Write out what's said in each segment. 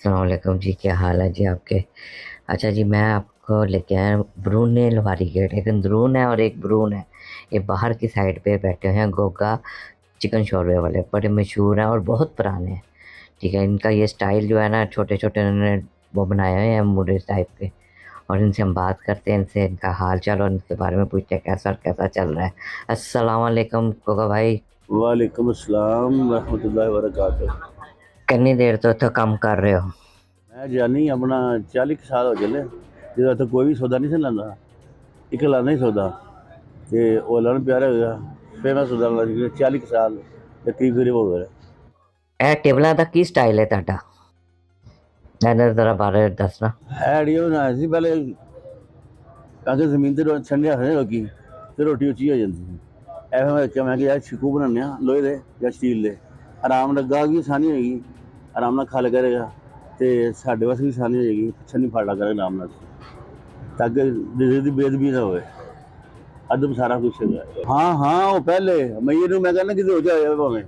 अस्सलाम वालेकुम जी, क्या हाल है जी आपके। अच्छा जी, मैं आपको लेके आया हूँ ब्रूने लोहारी गेट। एक अंदरून है और एक ब्रून है। ये बाहर की साइड पे बैठे हुए हैं गोगा चिकन शोरबे वाले, बड़े मशहूर हैं और बहुत पुराने हैं। ठीक है, इनका ये स्टाइल जो है ना, छोटे छोटे उन्होंने वो बनाए हुए हैं मुड़े टाइप के। और इनसे हम बात करते हैं, इनसे इनका हाल चाल और इनके बारे में पूछते हैं कैसा कैसा चल रहा है। अस्सलाम वालेकुम गोगा भाई। वालेकुम अस्सलाम रहमतुल्लाहि व बरकातुहू। कितनी देर तो काम कर रहे हो। मैं जानी अपना 40 साल हो चले जो इत्थे कोई भी सौदा नहीं सी लांदा, एक लाना ही सौदा ते ओह लाना प्यारा हो गया। फिर मैं सौदा लाना 40 साल ते करीब हो गए। ਇਹ ਟੇਬਲਾਂ ਦਾ ਕੀ ਸਟਾਈਲ ਹੈ ਤੁਹਾਡਾ, ਇਹਨਾਂ ਜ਼ਰਾ ਬਾਰੇ ਦੱਸਣਾ। ਐਡੀਓ ਬਣਾਇਆ ਸੀ ਪਹਿਲੇ ਅਗੇ ਜ਼ਮੀਨ ਤੇ ਛੰਡਿਆ ਹੋਇਆ ਲੋਕੀ ਤੇ ਰੋਟੀ ਉੱਚੀ ਹੋ ਜਾਂਦੀ ਸੀ। ਐਵੇਂ ਮੈਂ ਕਿਹਾ ਯਾਰ ਛਿਕੂ ਬਣਾਉਂਦੇ ਹਾਂ ਲੋਹੇ ਦੇ ਜਾਂ ਸਟੀਲ ਦੇ, ਆਰਾਮ ਲੱਗਾ ਕਿ ਆਸਾਨੀ ਹੋਏਗੀ, ਆਰਾਮ ਨਾਲ ਖਾ ਲਿਆ ਕਰੇਗਾ ਤੇ ਸਾਡੇ ਵਾਸਤੇ ਵੀ ਆਸਾਨੀ ਹੋ ਜਾਏਗੀ, ਪਿੱਛੇ ਨਹੀਂ ਫਾੜਾ ਕਰੇ ਆਰਾਮ ਨਾਲ, ਤਾਂ ਕਿ ਕਿਸੇ ਦੀ ਬੇਦਬੀ ਨਾ ਹੋਵੇ। ਅਦਬ ਸਾਰਾ ਕੁਛ ਹੈਗਾ। ਹਾਂ ਹਾਂ, ਉਹ ਪਹਿਲੇ ਮੈਨੂੰ ਮੈਂ ਕਹਿੰਦਾ ਕਿਤੇ ਹੋ ਜਾਏ ਭਾਵੇਂ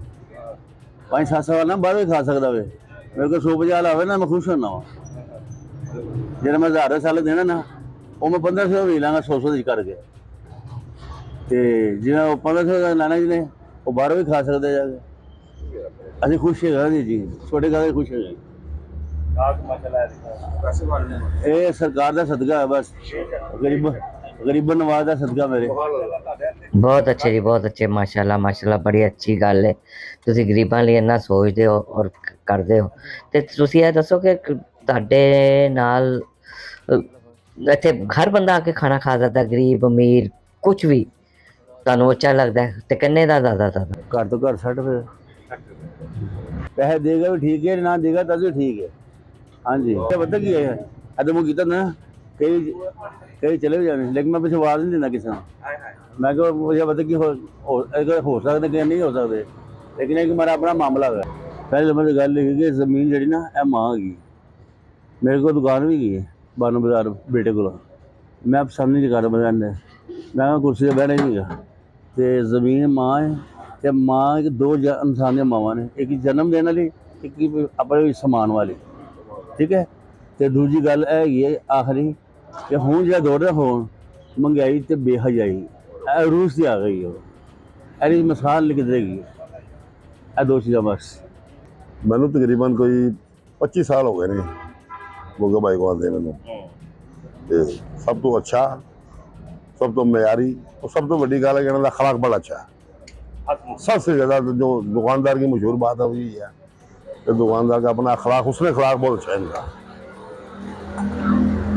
5-7 ਸਾਲ ਨਾ ਬਾਹਰ ਵੀ ਖਾ ਸਕਦਾ ਵੇ। ਮੇਰੇ ਕੋਲ 150 ਆਵੇ ਨਾ ਮੈਂ ਖੁਸ਼ ਹੁੰਦਾ ਵਾ। ਜਿਹੜਾ ਮੈਂ 1000 ਸਾਲ ਦੇਣਾ ਨਾ ਉਹ ਮੈਂ 1500 ਵੀ ਲਾਂਗਾ 100 ਦੀ ਕਰਕੇ। ਤੇ ਜਿਹੜਾ ਉਹ 1500 ਦਾ ਲਾਣਾ ਜਿਹਨੇ ਉਹ ਬਾਹਰੋਂ ਵੀ ਖਾ ਸਕਦੇ ਜਾ ਕੇ। ਅਸੀਂ ਖੁਸ਼ ਹੈਗਾ ਜੀ, ਛੋਟੇ ਘਰ ਖੁਸ਼ ਹੈਗੇ। ਇਹ ਸਰਕਾਰ ਦਾ ਸਦਕਾ ਹੈ ਬਸ, ਗਰੀਬਨ ਨਵਾਜ਼ ਦਾ ਸਦਕਾ ਮੇਰੇ। ਬਹੁਤ ਅੱਛੇ ਜੀ, ਬਹੁਤ ਅੱਛੇ, ਮਾਸ਼ਾਅੱਲਾ ਮਾਸ਼ਾਅੱਲਾ, ਬੜੀ ਅੱਛੀ ਗੱਲ ਹੈ। ਤੁਸੀਂ ਗਰੀਬਾਂ ਲਈ ਇੰਨਾ ਸੋਚਦੇ ਹੋ ਔਰ ਕਰਦੇ ਹੋ। ਤੇ ਤੁਸੀਂ ਇਹ ਦੱਸੋ ਕਿ ਤੁਹਾਡੇ ਨਾਲ ਇੱਥੇ ਹਰ ਬੰਦਾ ਆ ਕੇ ਖਾਣਾ ਖਾ ਸਕਦਾ, ਗਰੀਬ ਅਮੀਰ ਕੁਝ ਵੀ, ਤੁਹਾਨੂੰ ਅੱਛਾ ਲੱਗਦਾ ਹੈ ਤੇ ਕਿੰਨੇ ਦਾ ਜ਼ਿਆਦਾ। ਘੱਟ ਤੋਂ ਘੱਟ 60 ਰੁਪਏ ਪੈਸੇ ਦੇਗਾ ਵੀ ਠੀਕ ਹੈ, ਨਾ ਦੇਗਾ ਤਾਂ ਵੀ ਠੀਕ ਹੈ। ਹਾਂਜੀ ਪਤਾ ਕੀ ਹੈ, ਅਦਮ ਕੀਤਾ ਨਾ ਕਈ ਚਲੇ ਵੀ ਜਾਣੇ, ਲੇਕਿਨ ਮੈਂ ਪਿੱਛੇ ਆਵਾਜ਼ ਨਹੀਂ ਦਿੰਦਾ ਕਿਸੇ ਨੂੰ। ਮੈਂ ਕਿਹਾ ਮੁਝੇ ਪਤਾ ਕੀ ਹੋ ਸਕਦੇ ਕਿ ਨਹੀਂ ਹੋ ਸਕਦੇ, ਲੇਕਿਨ ਇਹ ਕਿ ਮੇਰਾ ਆਪਣਾ ਮਾਮਲਾ ਹੈ। ਪਹਿਲੇ ਨੰਬਰ ਦੀ ਗੱਲ ਇਹ ਕਿ ਜ਼ਮੀਨ ਜਿਹੜੀ ਨਾ ਇਹ ਮਾਂ ਹੈਗੀ। ਮੇਰੇ ਕੋਲ ਦੁਕਾਨ ਵੀ ਗਈ ਹੈ ਬਾਨੂ ਬਾਜ਼ਾਰ ਬੇਟੇ ਕੋਲ। ਮੈਂ ਪਸੰਦ ਨਹੀਂ ਕਰਦਾ ਬੰਦੇ, ਮੈਂ ਕੁਰਸੀ 'ਤੇ ਬਹਿਣਾ ਹੀ ਨਹੀਂ ਗਾ। ਅਤੇ ਜ਼ਮੀਨ ਮਾਂ ਹੈ ਅਤੇ ਮਾਂ ਇੱਕ ਦੋ ਇਨਸਾਨ ਦੀਆਂ ਮਾਵਾਂ ਨੇ, ਇੱਕ ਜਨਮ ਦੇਣ ਵਾਲੀ, ਇੱਕ ਆਪਣੇ ਸਮਾਨ ਵਾਲੀ। ਠੀਕ ਹੈ। ਅਤੇ ਦੂਜੀ ਗੱਲ ਇਹ ਹੈਗੀ ਹੈ ਆਖਰੀ ਕਿ ਹੁਣ ਜਿਹੜਾ ਦੌਰ ਰਿਹਾ ਹੋਣ ਮਹਿੰਗਾਈ ਅਤੇ ਬੇਹਜਾਈ, ਇਹ ਰੂਸ ਦੀ ਆ ਗਈ ਉਹ, ਇਹਦੀ ਮਿਸਾਲ ਲਿਖ ਦੇਗੀ। ਇਹ ਦੋ ਚੀਜ਼ਾਂ ਬਸ। ਮੈਨੂੰ ਤਕਰੀਬਨ ਕੋਈ 25 ਸਾਲ ਹੋ ਗਏ ਨੇ ਗੋਗਾ ਬਾਈ ਕੋਲ ਆਉਂਦੇ ਮੈਨੂੰ। ਤੇ ਸਭ ਤੋਂ ਅੱਛਾ, ਸਭ ਤੋਂ ਮਿਆਰੀ और सब तो बड़ी गल है कि इन्हों का अखलाक बड़ा अच्छा है। सबसे ज़्यादा जो दुकानदार की मशहूर बात है वही है कि दुकानदार का अपना अखलाक, उसने अखलाक बहुत अच्छा है इनका।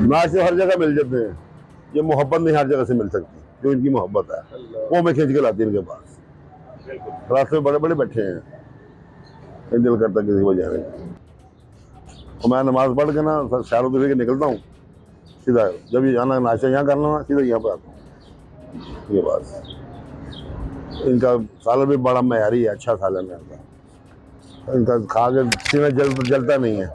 नाश्ते हर जगह मिल जाते हैं, ये मोहब्बत नहीं हर जगह से मिल सकती, जो इनकी मोहब्बत है वो मैं खींच के लाती है इनके पास। रास्ते में बड़े बड़े बैठे हैं, दिल करता किसी को जाने। तो मैं नमाज पढ़ के ना शहरों से निकलता हूँ, सीधा जब ये जाना नाश्ता यहाँ करना सीधा यहाँ पर आता हूँ। ये बात इनका सालन भी बड़ा मयारी है, अच्छा सालन है इनका। इनका खा के सीना जलता नहीं है।